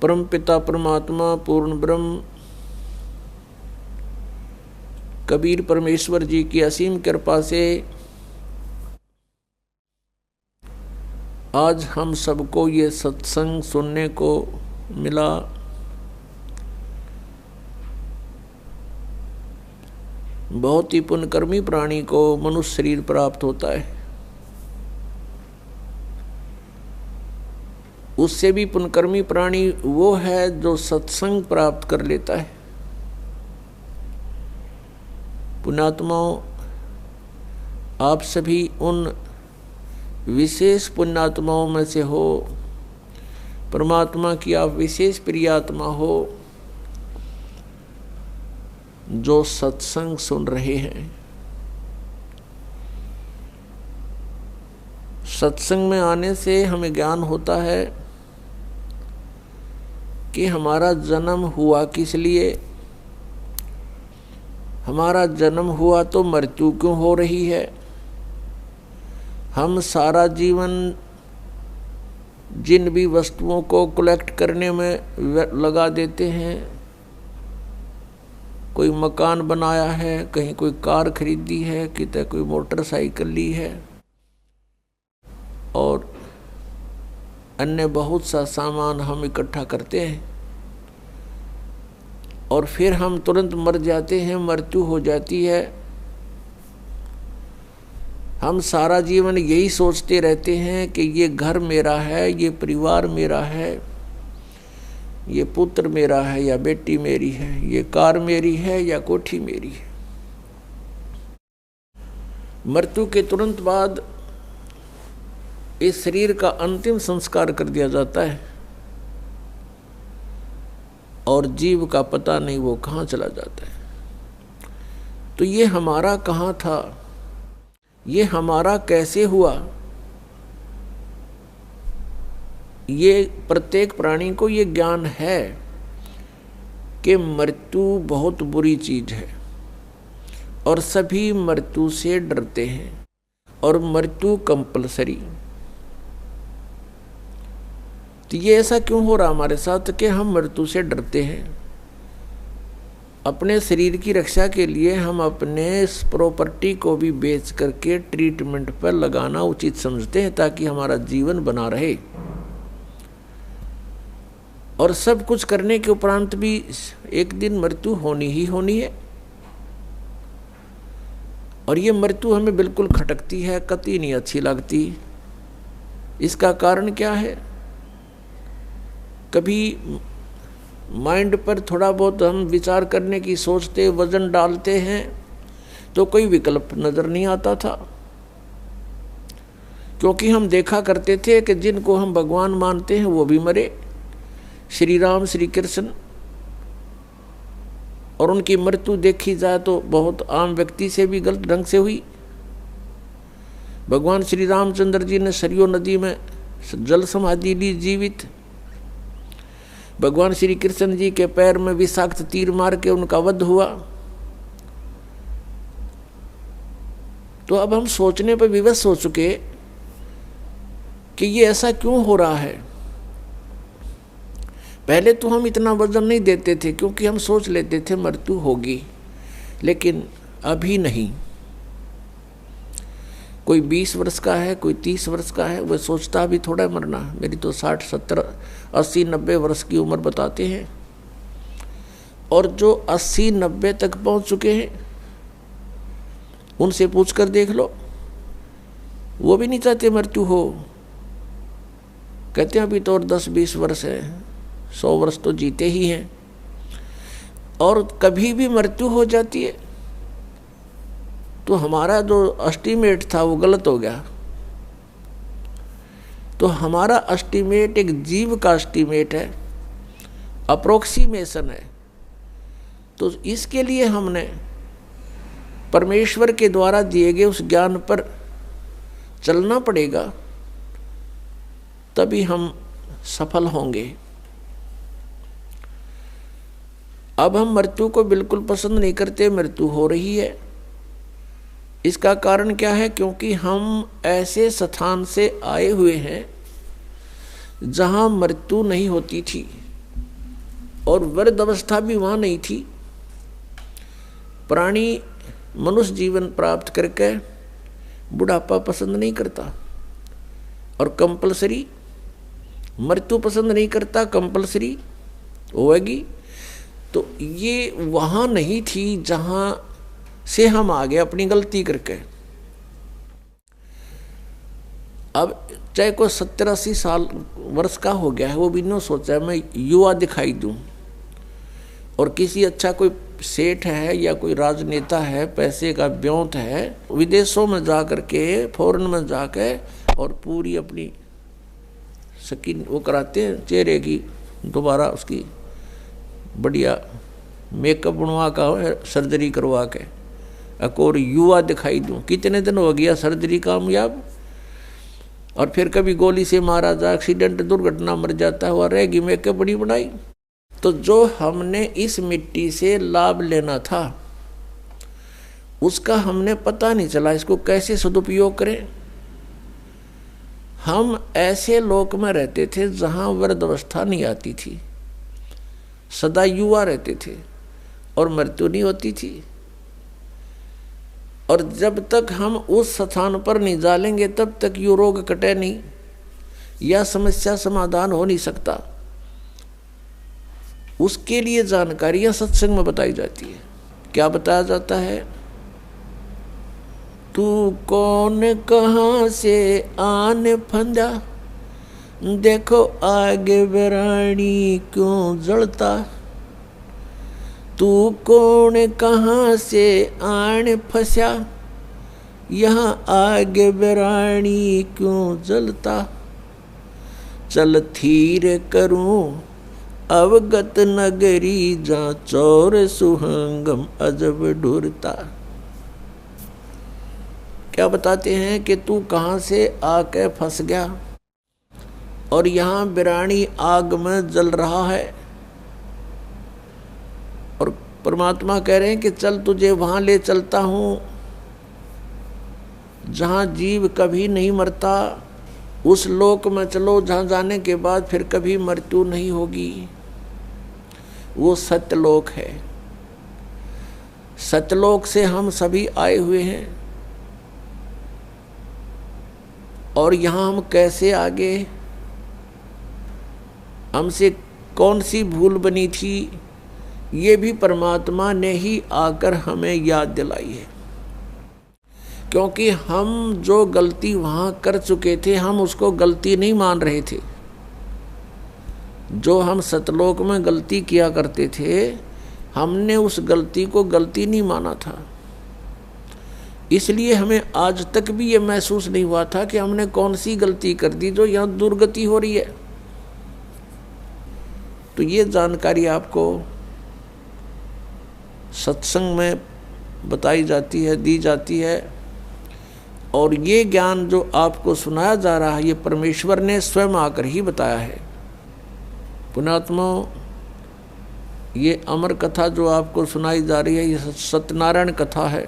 परम पिता परमात्मा पूर्ण ब्रह्म कबीर परमेश्वर जी की असीम कृपा से आज हम सबको ये सत्संग सुनने को मिला। बहुत ही पुण्यकर्मी प्राणी को मनुष्य शरीर प्राप्त होता है। उससे भी पुण्यकर्मी प्राणी वो है जो सत्संग प्राप्त कर लेता है। पुण्यात्माओं, आप सभी उन विशेष पुण्यात्माओं में से हो। परमात्मा की आप विशेष प्रियात्मा हो जो सत्संग सुन रहे हैं। सत्संग में आने से हमें ज्ञान होता है कि हमारा जन्म हुआ किस लिए, हमारा जन्म हुआ तो मृत्यु क्यों हो रही है। हम सारा जीवन जिन भी वस्तुओं को कलेक्ट करने में लगा देते हैं, कोई मकान बनाया है, कहीं कोई कार खरीदी है, कितने कोई मोटरसाइकिल ली है और अन्य बहुत सा सामान हम इकट्ठा करते हैं और फिर हम तुरंत मर जाते हैं, मृत्यु हो जाती है। हम सारा जीवन यही सोचते रहते हैं कि ये घर मेरा है, ये परिवार मेरा है, ये पुत्र मेरा है या बेटी मेरी है, ये कार मेरी है या कोठी मेरी है। मृत्यु के तुरंत बाद इस शरीर का अंतिम संस्कार कर दिया जाता है और जीव का पता नहीं वो कहाँ चला जाता है। तो ये हमारा कहाँ था, ये हमारा कैसे हुआ, ये प्रत्येक प्राणी को ये ज्ञान है कि मृत्यु बहुत बुरी चीज है और सभी मृत्यु से डरते हैं और मृत्यु कंपलसरी। तो ये ऐसा क्यों हो रहा हमारे साथ कि हम मृत्यु से डरते हैं। अपने शरीर की रक्षा के लिए हम अपने इस प्रॉपर्टी को भी बेच करके ट्रीटमेंट पर लगाना उचित समझते हैं ताकि हमारा जीवन बना रहे। और सब कुछ करने के उपरांत भी एक दिन मृत्यु होनी ही होनी है और ये मृत्यु हमें बिल्कुल खटकती है, कतई नहीं अच्छी लगती। इसका कारण क्या है? कभी माइंड पर थोड़ा बहुत हम विचार करने की सोचते, वजन डालते हैं तो कोई विकल्प नजर नहीं आता था, क्योंकि हम देखा करते थे कि जिनको हम भगवान मानते हैं वो भी मरे। श्री राम, श्री कृष्ण, और उनकी मृत्यु देखी जाए तो बहुत आम व्यक्ति से भी गलत ढंग से हुई। भगवान श्री रामचंद्र जी ने सरयू नदी में जल समाधि ली जीवित। भगवान श्री कृष्ण जी के पैर में विषाक्त तीर मार के उनका वध हुआ। तो अब हम सोचने पर विवश हो चुके कि ये ऐसा क्यों हो रहा है। पहले तो हम इतना वजन नहीं देते थे क्योंकि हम सोच लेते थे मृत्यु होगी, लेकिन अभी नहीं। कोई 20 वर्ष का है, कोई 30 वर्ष का है, वह सोचता भी थोड़ा मरना। मेरी तो 60, 70, 80, 90 वर्ष की उम्र बताते हैं। और जो 80, 90 तक पहुंच चुके हैं उनसे पूछ कर देख लो, वो भी नहीं चाहते मृत्यु हो। कहते हैं अभी तो और 10-20 वर्ष है, 100 वर्ष तो जीते ही हैं। और कभी भी मृत्यु हो जाती है तो हमारा जो एस्टीमेट था वो गलत हो गया। तो हमारा एस्टीमेट एक जीव का एस्टीमेट है, अप्रोक्सीमेशन है। तो इसके लिए हमने परमेश्वर के द्वारा दिए गए उस ज्ञान पर चलना पड़ेगा, तभी हम सफल होंगे। अब हम मृत्यु को बिल्कुल पसंद नहीं करते, मृत्यु हो रही है इसका कारण क्या है? क्योंकि हम ऐसे स्थान से आए हुए हैं जहां मृत्यु नहीं होती थी और वृद्ध अवस्था भी वहां नहीं थी। प्राणी मनुष्य जीवन प्राप्त करके बुढ़ापा पसंद नहीं करता और कंपलसरी मृत्यु पसंद नहीं करता, कंपलसरी होगी। तो ये वहां नहीं थी जहां से हम आ गए अपनी गलती करके। अब चाहे कोई 70-80 साल वर्ष का हो गया है, वो भी नहीं सोचा है मैं युवा दिखाई दूं, और किसी अच्छा कोई सेठ है या कोई राजनेता है, पैसे का ब्योंत है, विदेशों में जा करके, फॉरेन में जाके और पूरी अपनी स्किन वो कराते हैं चेहरे की, दोबारा उसकी बढ़िया मेकअप बनवा का सर्जरी करवा के और युवा दिखाई दूं। कितने दिन हो गया सर्जरी कामयाब, और फिर कभी गोली से मारा जा, एक्सीडेंट दुर्घटना मर जाता है, वह रहेगी मेकअप बड़ी बनाई। तो जो हमने इस मिट्टी से लाभ लेना था उसका हमने पता नहीं चला, इसको कैसे सदुपयोग करें। हम ऐसे लोक में रहते थे जहां वृद्ध अवस्था नहीं आती थी, सदा युवा रहते थे और मृत्यु नहीं होती थी। और जब तक हम उस स्थान पर नहीं जालेंगे तब तक ये रोग कटे नहीं या समस्या समाधान हो नहीं सकता। उसके लिए जानकारियां सत्संग में बताई जाती है। क्या बताया जाता है? तू कौन कहाँ से आने फंदा, देखो आगे बेरानी क्यों जलता। तू कौन कहाँ से आने फंसा, यहाँ आगे बेरानी क्यों जलता। चल थीर करूं अवगत नगरी, जहाँ चौर सुहंगम अजब ढूरता। क्या बताते हैं कि तू कहाँ से आके फंस गया और यहाँ बिरानी आग में जल रहा है, और परमात्मा कह रहे हैं कि चल तुझे वहाँ ले चलता हूँ जहाँ जीव कभी नहीं मरता। उस लोक में चलो जहाँ जाने के बाद फिर कभी मृत्यु नहीं होगी। वो सत्यलोक है। सत्यलोक से हम सभी आए हुए हैं, और यहाँ हम कैसे आगे, हमसे कौन सी भूल बनी थी, ये भी परमात्मा ने ही आकर हमें याद दिलाई है। क्योंकि हम जो गलती वहाँ कर चुके थे हम उसको गलती नहीं मान रहे थे। जो हम सतलोक में गलती किया करते थे हमने उस गलती को गलती नहीं माना था। इसलिए हमें आज तक भी ये महसूस नहीं हुआ था कि हमने कौन सी गलती कर दी जो यहाँ दुर्गति हो रही है। तो ये जानकारी आपको सत्संग में बताई जाती है, दी जाती है, और ये ज्ञान जो आपको सुनाया जा रहा है ये परमेश्वर ने स्वयं आकर ही बताया है। पुण्यात्मा, ये अमर कथा जो आपको सुनाई जा रही है ये सत्यनारायण कथा है।